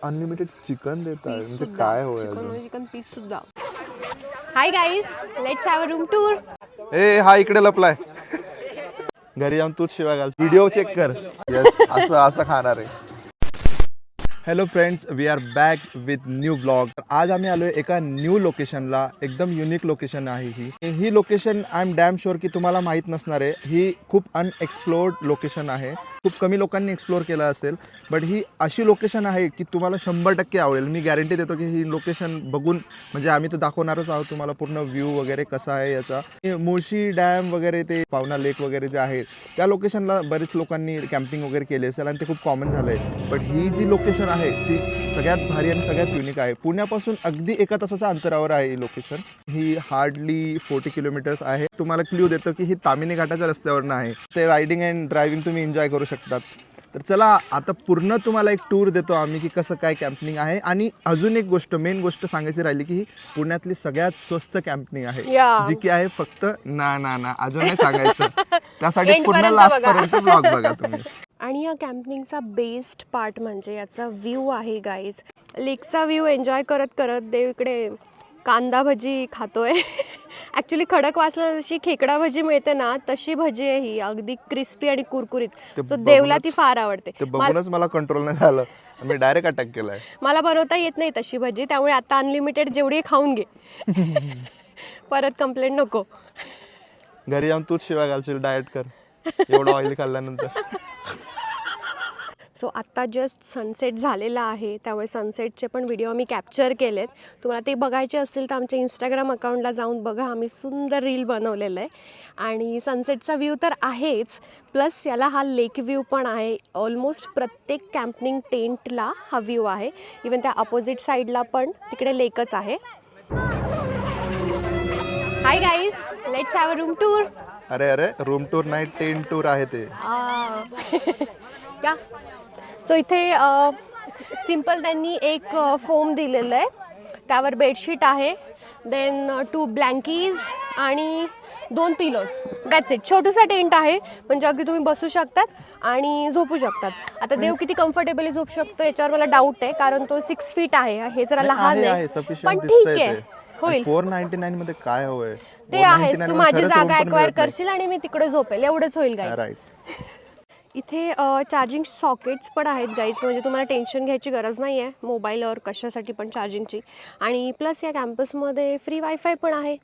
Unlimited chicken देतात म्हणजे काय होय चिकन पीस सुद्धा. Hi guys, let's have a room tour. ए हा इकडे लपलाय. घरी जाऊन तूच शिवाय घाल. व्हिडिओ चेक कर. यस, असं असं खाणार आहे. Hello friends, we are back with new blog. आज आम्ही आलोय एका न्यू लोकेशनला. एकदम युनिक लोकेशन आहे ही location. I am damn sure की तुम्हाला माहीत नसणार आहे. ही खूप अनएक्सप्लोर्ड लोकेशन आहे. खूप कमी लोकांनी एक्सप्लोर केलं असेल, बट ही अशी लोकेशन आहे की तुम्हाला 100% आवडेल. मी गॅरंटी देतो की ही लोकेशन बघून म्हणजे आम्ही तर दाखवणारच आहोत तुम्हाला पूर्ण व्ह्यू वगैरे कसा आहे याचा. मुळशी डॅम वगैरे ते पावना लेक वगैरे जे आहे त्या लोकेशनला बरेच लोकांनी कॅम्पिंग वगैरे केले असेल आणि ते खूप कॉमन झालं आहे. बट ही जी लोकेशन आहे ती सगळ्यात भारी आणि सगळ्यात युनिक आहे. पुण्यापासून अगदी 1 तासाच्या अंतरावर आहे ही लोकेशन. ही हार्डली 40 किलोमीटर्स आहे. तुम्हाला क्ल्यू देतो की ही तामिनी घाटाच्या रस्त्यावरनं आहे. ते रायडिंग अँड ड्रायव्हिंग तुम्ही एन्जॉय करू शकतात. तर चला आता पूर्ण तुम्हाला एक टूर देतो आम्ही की कसं काय कॅम्पिंग आहे. आणि अजून एक गोष्ट, मेन गोष्ट सांगायची राहिली की ही पुण्यातली सगळ्यात स्वस्त कॅम्पिंग आहे, जी की आहे फक्त ना अजून नाही सांगायचं. त्यासाठी पूर्ण लास्ट पर्यंत ब्लॉग बघा तुम्ही. आणि या कॅम्पिंगचा बेस्ट पार्ट म्हणजे याचा व्ह्यू आहे गाईज. लेकचा व्ह्यू एन्जॉय करत करत देव इकडे कांदा भजी खातोय. ॲक्च्युली खडकवासला जशी खेकडा भजी मिळते ना, तशी भजी आहे ही, अगदी क्रिस्पी आणि कुरकुरीत. सो देवला ती फार आवडते. ते बघूनच मला कंट्रोल नाही झालं, मी डायरेक्ट अटॅक केलाय. मला बनवता येत नाही तशी भजी, त्यामुळे आता अनलिमिटेड जेवढी खाऊन घे. परत कंप्लेंट नको. घरी जाऊन तूच शिवाय घालशील, डाएट कर एवढं ऑइल खाल्ल्यानंतर. सो आत्ता जस्ट सनसेट झालेला आहे, त्यामुळे सनसेटचे पण व्हिडिओ मी कॅप्चर केलेत. तुम्हाला ते बघायचे असतील तर आमच्या इंस्टाग्राम अकाउंटला जाऊन बघा. आम्ही सुंदर रील बनवलेलं आहे. आणि सनसेटचा व्ह्यू तर आहेच, प्लस याला हा लेक व्ह्यू पण आहे. ऑलमोस्ट प्रत्येक कॅम्पिंग टेंटला हा व्ह्यू आहे. इवन त्या अपोजिट साईडला पण तिकडे लेकच आहे. हाय guys, let's have a room tour. अरे रूम टूर नाही, टेंट टूर आहे ते. क्या सो इथे सिम्पल त्यांनी एक फोम दिलेलं आहे, त्यावर बेडशीट आहे, देन 2 ब्लँकीज आणि 2 पिलोज. That's it. छोटूसा टेंट आहे, म्हणजे अगदी तुम्ही बसू शकतात आणि झोपू शकतात. आता देव किती कम्फर्टेबली झोपू शकतो याच्यावर मला डाऊट आहे, कारण तो 6 फीट आहे. हे जरा लहान आहे, पण ठीक आहे, होईल. 499 मध्ये काय होय ते आहे. तू माझी जागा एक्वायर करशील आणि मी तिकडे झोपेल, एवढंच होईल गाईज. इथे चार्जिंग सॉकेट्स पण आहेत गाईज, म्हणजे तुम्हाला टेन्शन घ्यायची गरज नाही आहे मोबाईलवर कशासाठी पण चार्जिंगची. आणि प्लस या कॅम्पसमध्ये फ्री वायफाय पण आहे.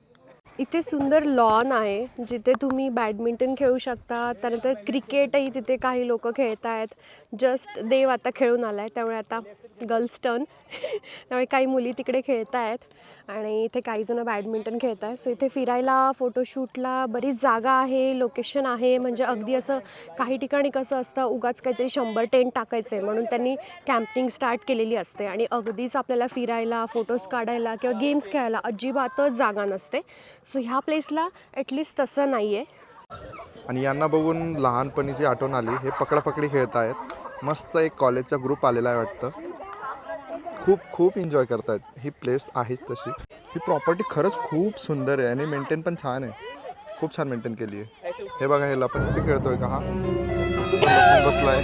इथे सुंदर लॉन आहे, जिथे तुम्ही बॅडमिंटन खेळू शकता. त्यानंतर क्रिकेटही तिथे काही लोक खेळत आहेत. जस्ट देव आता खेळून आला आहे, त्यामुळे आता गर्ल्स टर्न. त्यामुळे काही मुली तिकडे खेळत आहेत आणि इथे काही जण बॅडमिंटन खेळत आहेत. सो इथे फिरायला, फोटोशूटला बरीच जागा आहे, लोकेशन आहे. म्हणजे अगदी असं काही ठिकाणी कसं असतं, उगाच काहीतरी 100 टेंट टाकायचे म्हणून त्यांनी कॅम्पिंग स्टार्ट केलेली असते आणि अगदीच आपल्याला फिरायला, फोटोज काढायला किंवा गेम्स खेळायला अजिबातच जागा नसते. सो ह्या प्लेसला ॲटलिस्ट तसं नाही आहे. आणि यांना बघून लहानपणीची आठवण आली. हे पकडापकडी खेळत आहेत. मस्त एक कॉलेजचा ग्रुप आलेला आहे वाटतं. खूप एन्जॉय करतायत. ही प्लेस आहेच तशी. ही प्रॉपर्टी खरंच खूप सुंदर आहे आणि मेंटेन पण छान आहे. खूप छान मेंटेन केली आहे. हे बघा, हे लपाछपी खेळतोय का हा? बसलाय.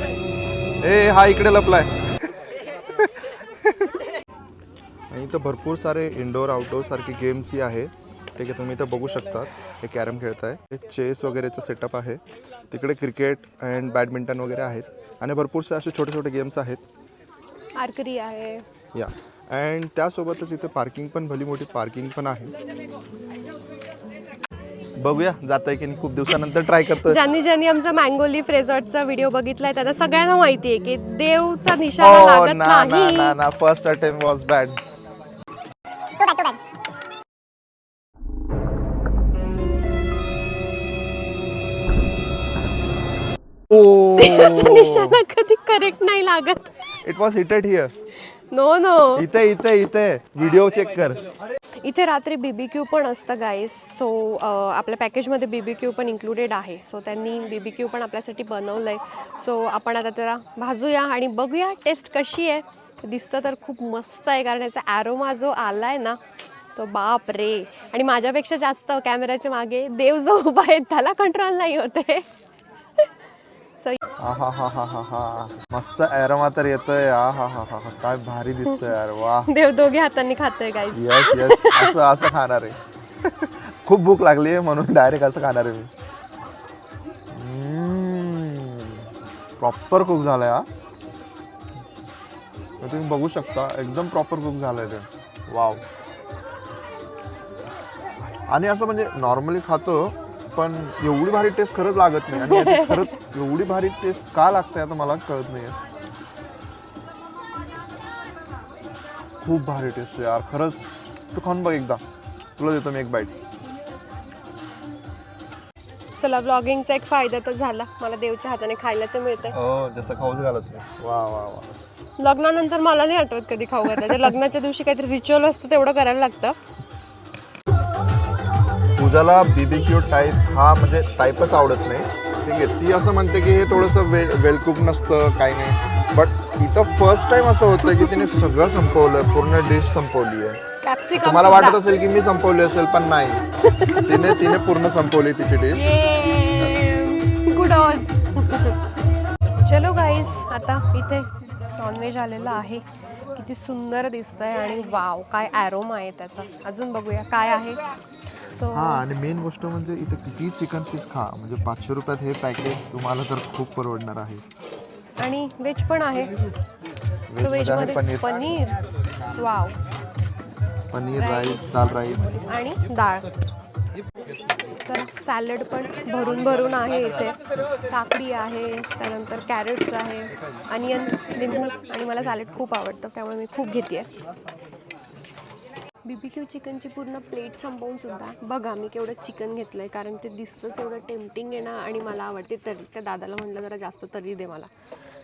ए हा इकडे लपलाय. आणि इथं भरपूर सारे इंडोर आउटडोर सारखे गेम्सही आहे. ठीक आहे, तुम्ही इथं बघू शकता. हे कॅरम खेळताय, हे चेस वगैरेचं सेटअप आहे. तिकडे क्रिकेट अँड बॅडमिंटन वगैरे आहेत आणि भरपूरसे असे छोटे गेम्स आहेत. आर्करी आहे या. अँड त्यासोबतच इथे पार्किंग पण, भली मोठी पार्किंग पण आहे. बघूया जातंय की नाही. खूप दिवसानंतर ट्राय करतोय. ज्यांनी आमचा मँगो लीफ रिसॉर्टचा व्हिडिओ बघितलाय त्यांना सगळ्यांना माहिती आहे की देवचा निशाणा लागत नाही. ना फर्स्ट अटेम्प्ट वॉज बॅड. देवाचा निशाणा कधी करेक्ट नाही लागत. It was heated here. No इथे व्हिडिओ चेक कर. इथे रात्री BBQ पण असतं गाईज. सो आपल्या पॅकेजमध्ये BBQ पण इन्क्लुडेड आहे. सो त्यांनी BBQ पण आपल्यासाठी बनवलं आहे. सो आपण आता त्याला भाजूया आणि बघूया टेस्ट कशी आहे. दिसतं तर खूप मस्त आहे, कारण याचा ॲरोमा जो आला आहे ना, तो बाप रे. आणि माझ्यापेक्षा जास्त कॅमेऱ्याच्या मागे देव जो उभा आहे त्याला कंट्रोल नाही होते. हा हा हा हा हा हा मस्त ॲरोमा तर येतोय. हा हा हा हा काय भारी दिसतोय यार. वा देव दोघे हातांनी खातोय गाईस. यस यस असं असं खाणार आहे. खूप भूक लागली आहे म्हणून डायरेक्ट असं खाणार आहे मी. प्रॉपर कुक झालाय हा. तुम्ही बघू शकता एकदम प्रॉपर कुक झालंय ते. वाव. आणि असं म्हणजे नॉर्मली खातो पण एवढी भारी टेस्ट खरंच लागत नाही. आणि याची खरंच एवढी भारी टेस्ट का लागते आता मला कळत नाही. खूप भारी टेस्ट यार खरंच. तू खाऊन बघ एकदा. तुला देतो मी एक बाईट. चला ब्लॉगिंगचा एक फायदा तर झाला, मला देवच्या हाताने खायला तर मिळतंय. हो जसं खाऊच घालत नाही. वा वा वा. लग्नानंतर मला नाही आठवत कधी खाऊ घातलं. लग्नाच्या दिवशी काहीतरी रिच्युअल असतं तेवढं करायला लागतं. पूजाला BBQ टाईप हा म्हणजे टाईपच आवडत नाही. ठीक आहे ती असं म्हणते की हे थोडंसं वेल कुक नसतं काही नाही. बट इथं फर्स्ट टाइम असं होतं की तिने सगळं संपवलं. पूर्ण डिश संपवली आहे. कॅप्सिकम तुम्हाला वाटत असेल की मी संपवली असेल पण नाही. तिने पूर्ण संपवली तिची डिश. Good on. चलो गाईस आता इथे नॉनव्हेज आलेलं आहे. किती सुंदर दिसतंय आणि वाव काय ॲरोमा आहे त्याचा. अजून बघूया काय आहे. हा आणि मेन गोष्ट म्हणजे इथे किती चिकन पीस खा म्हणजे 500 रुपयात हे पॅकेज तुम्हाला तर खूप परवडणार आहे. आणि व्हेज पण आहे. व्हेज मध्ये पनीर वाव. पनीर राईस दाल राईस आणि डाळ. तर सॅलड पण भरून भरून आहे इथे. काकडी आहे, त्यानंतर कॅरेट्स आहे, अनियन, लिंबू आणि मला सॅलड खूप आवडतं त्यामुळे मी खूप घेते. BBQ चिकनची पूर्ण प्लेट संपवून सुद्धा बघा मी केवढं चिकन घेतलंय कारण ते दिसतंच एवढं टेम्पटिंग आहे ना. आणि मला आवडते तरी. त्या दादाला म्हटलं जरा जास्त तरी दे मला.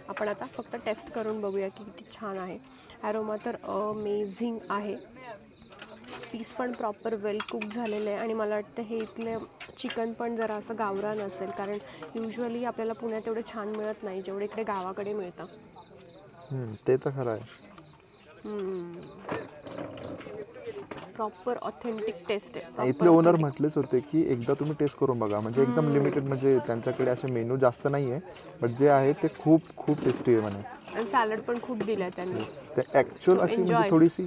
आपण आता फक्त टेस्ट करून बघूया की किती छान आहे. ॲरोमा तर अमेझिंग आहे. पीस पण प्रॉपर वेल कुक झालेलं आहे. आणि मला वाटतं हे इथले चिकन पण जरा असं गावरान असेल कारण युजली आपल्याला पुण्यात एवढं छान मिळत नाही जेवढे इकडे गावाकडे मिळतं. ते तर खरं आहे. प्रॉपर ऑथेंटिक टेस्ट आहे. इथले ओनर म्हटलेच होते की एकदा तुम्ही टेस्ट करून बघा म्हणजे एकदम लिमिटेड म्हणजे त्यांच्याकडे असे मेनू जास्त नाही आहे बट जे आहे ते खूप खूप टेस्टी आहे म्हणे. आणि सॅलड पण खूप दिलाय त्यांनी. ते ॲक्च्युअल अशी म्हणजे थोडीशी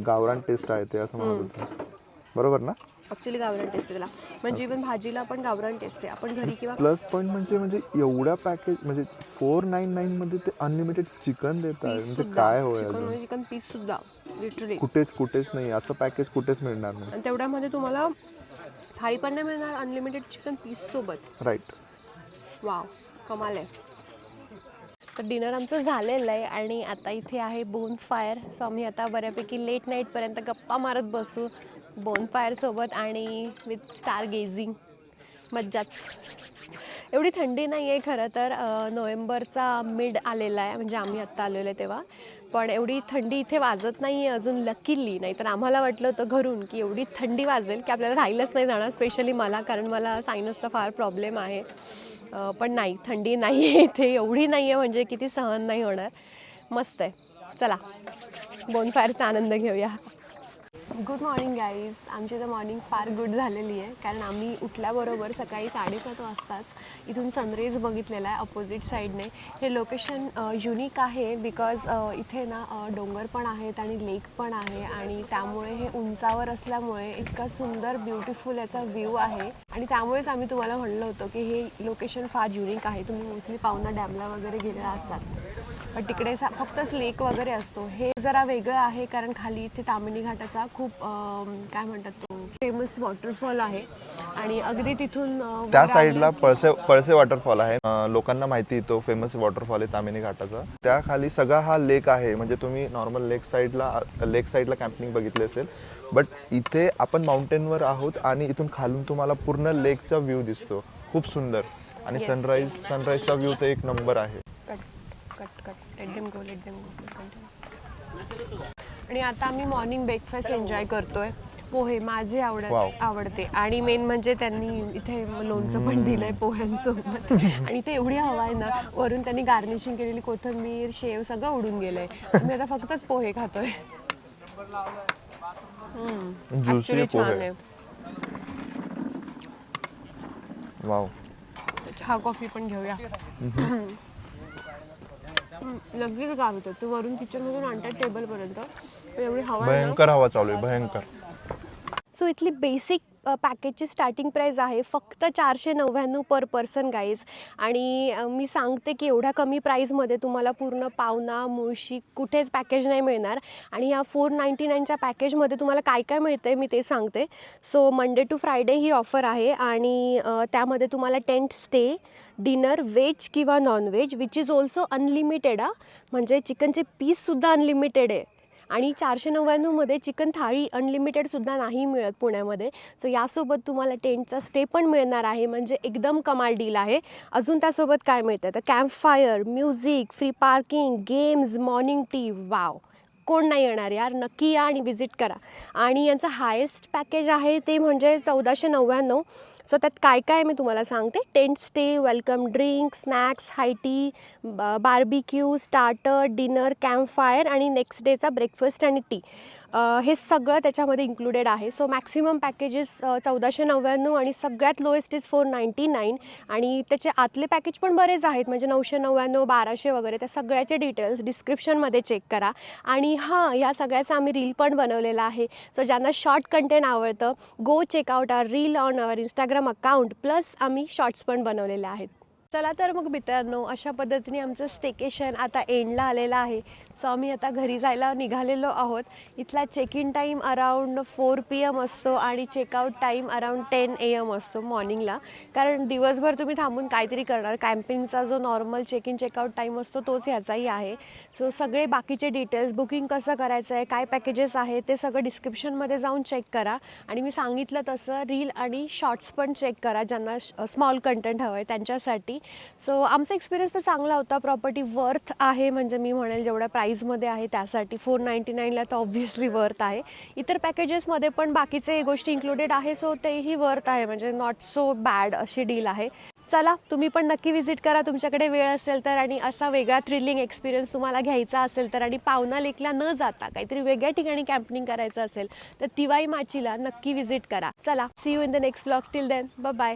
गावरान टेस्ट आहे ते असं म्हणत होते. बरोबर ना. ॲक्च्युली गावरान टेस्ट आहे त्याला म्हणजे इव्हन भाजीला पण गावरान टेस्ट आहे. आपण घरी किंवा प्लस पॉईंट म्हणजे एवढ्या पॅकेज म्हणजे 499 मध्ये ते अनलिमिटेड चिकन देत आहे म्हणजे काय होय. चिकन पीस सुद्धा लिटरली कुठेच नाही असं पॅकेज कुठेच मिळणार नाही. आणि तेवढ्यामध्ये तुम्हाला थाळी पण नाही मिळणार अनलिमिटेड चिकन पीस सोबत. राईट. वाव कमाल आहे. तर डिनर आमचं झालेलं आहे आणि आता इथे आहे बोन फायर. सो आम्ही आता बऱ्यापैकी लेट नाईटपर्यंत गप्पा मारत बसू बोन फायरसोबत आणि विथ स्टार गेझिंग. मज्जाच. एवढी थंडी नाही आहे खरं तर. नोव्हेंबरचा मिड आलेला आहे म्हणजे आम्ही आत्ता आलेलो आहे तेव्हा. पण एवढी थंडी इथे वाजत नाही आहे अजून लकीली. नाही तर आम्हाला वाटलं होतं घरून की एवढी थंडी वाजेल की आपल्याला राहिलंच नाही जाणार. स्पेशली मला कारण मला सायनसचा फार प्रॉब्लेम आहे. पण नाही थंडी नाही आहे इथे. एवढी नाही आहे म्हणजे किती सहन नाही होणार. मस्त आहे. चला बोनफायरचा आनंद घेऊया. Good morning guys. आमची तर मॉर्निंग फार गुड झालेली आहे कारण आम्ही उठल्याबरोबर सकाळी 7:30 वाजताच इथून सनराईज बघितलेला आहे अपोजिट साईडने. हे लोकेशन युनिक आहे बिकॉज इथे ना डोंगर पण आहेत आणि लेक पण आहे आणि त्यामुळे हे उंचावर असल्यामुळे इतका सुंदर ब्युटिफुल याचा व्ह्यू आहे. आणि त्यामुळेच आम्ही तुम्हाला म्हणलं होतं की हे लोकेशन फार युनिक आहे. तुम्ही मोस्टली पावना डॅमला वगैरे गेलेला असतात पण तिकडे फक्तच लेक वगैरे असतो. हे जरा वेगळं आहे कारण खाली इथे ताम्हिणी घाटाचा खूप काय म्हणतात तो फेमस वॉटरफॉल आहे आणि अगदी तिथून त्या साईडला पळसे वॉटरफॉल आहे. लोकांना माहिती तो फेमस वॉटरफॉल आहे ताम्हिणी घाटाचा. त्या खाली सगळा हा लेक आहे. म्हणजे तुम्ही नॉर्मल लेक साईडला कॅम्पिंग बघितले असेल बट इथे आपण माउंटेनवर आहोत आणि इथून खालून तुम्हाला पूर्ण लेकचा व्ह्यू दिसतो. खूप सुंदर आणि सनराईजचा व्ह्यू तर एक नंबर आहे. आणि आता आम्ही मॉर्निंग ब्रेकफास्ट एन्जॉय करतोय. पोहे माझे आवडते आणि मेन म्हणजे त्यांनी इथे लोणचं पण दिलंय पोह्यांसोबत आणि इथे एवढी हवा आहे ना. वरून त्यांनी गार्निशिंग केलेली कोथिंबीर शेव सगळं उडून गेलंय. मी आता फक्तच पोहे खातोय. ऍक्च्युली छान आहे. वाव. चहा कॉफी पण घेऊया. लगेच गार होतं. ते वरून किचनमधून आणतात टेबलपर्यंत एवढी हवा आहे ना. भयंकर हवा चालू आहे, भयंकर. सो इथली बेसिक पॅकेजची स्टार्टिंग प्राईस आहे फक्त 499 पर पर्सन गाईज. आणि मी सांगते की एवढ्या कमी प्राईजमध्ये तुम्हाला पूर्ण पावना मुळशी कुठेच पॅकेज नाही मिळणार. आणि या 499च्या पॅकेजमध्ये तुम्हाला काय काय मिळतं आहे मी ते सांगते. सो मंडे टू फ्रायडे ही ऑफर आहे आणि त्यामध्ये तुम्हाला टेंट स्टे, डिनर व्हेज किंवा non veg which is also unlimited. म्हणजे चिकनचे पीससुद्धा अनलिमिटेड आहे. आणि 499मध्ये चिकन थाळी अनलिमिटेडसुद्धा नाही मिळत पुण्यामध्ये. सो यासोबत तुम्हाला टेंटचा स्टे पण मिळणार आहे, म्हणजे एकदम कमाल डील आहे. अजून त्यासोबत काय मिळतं तर camp fire, music, free parking, games, morning tea. Wow, कोण नाही येणार यार, नक्की या आणि विजिट करा. आणि यांचं हायेस्ट पॅकेज आहे ते म्हणजे 1499. सो त्यात काय काय मी तुम्हाला सांगते. Tent stay, welcome drink, snacks, high tea, barbecue, starter, dinner, camp fire आणि नेक्स्ट डेचा ब्रेकफास्ट आणि टी. हे सगळं त्याच्यामध्ये इन्क्लुडेड आहे. सो मॅक्सिमम पॅकेजेस 1499 आणि सगळ्यात लोएस्ट इज 499. आणि त्याचे आतले पॅकेज पण बरेच आहेत, म्हणजे 999, 1200 वगैरे. त्या सगळ्याचे डिटेल्स डिस्क्रिप्शनमध्ये चेक करा. आणि हां, या सगळ्याचा आम्ही रील पण बनवलेला आहे. सो ज्यांना शॉर्ट कंटेंट आवडतं, go check out our reel on our Instagram account. Plus आम्ही शॉर्ट्स पण बनवलेले आहेत. चला तर मग मित्रांनो, अशा पद्धतीने आमचं स्टेकेशन आता एंडला आलेलं आहे. सो आम्ही आता घरी जायला निघालेलो आहोत. इथला check in time around 4 PM असतो आणि चेकआउट टाईम अराऊंड 10 AM असतो मॉर्निंगला. कारण दिवसभर तुम्ही थांबून काहीतरी करणार. कॅम्पिंगचा जो normal check in checkout time असतो तोच ह्याचाही आहे. सो सगळे बाकीचे डिटेल्स, बुकिंग कसं करायचं आहे, काय पॅकेजेस आहेत ते सगळं डिस्क्रिप्शनमध्ये जाऊन चेक करा. आणि मी सांगितलं तसं रील आणि शॉर्ट्स पण चेक करा ज्यांना स्मॉल कंटेंट हवं आहे त्यांच्यासाठी. सो आमचा एक्सपिरियन्स तर चांगला होता. प्रॉपर्टी वर्थ आहे, म्हणजे मी म्हणेल जेवढ्या प्राईजमध्ये आहे त्यासाठी 499ला तर ऑब्व्हियसली वर्थ आहे. इतर पॅकेजेसमध्ये पण बाकीचे गोष्टी इन्क्लुडेड आहे, सो तेही वर्थ आहे, म्हणजे नॉट सो बॅड अशी डील आहे. चला, तुम्ही पण नक्की विजिट करा तुमच्याकडे वेळ असेल तर. आणि असा वेगळा थ्रिलिंग एक्सपिरियन्स तुम्हाला घ्यायचा असेल तर आणि पावना लेकला न जाता काहीतरी वेगळ्या ठिकाणी कॅम्पिंग करायचं असेल तर तिवाई माचीला नक्की विजिट करा. चला, see you in the next blog. Till then, bye bye.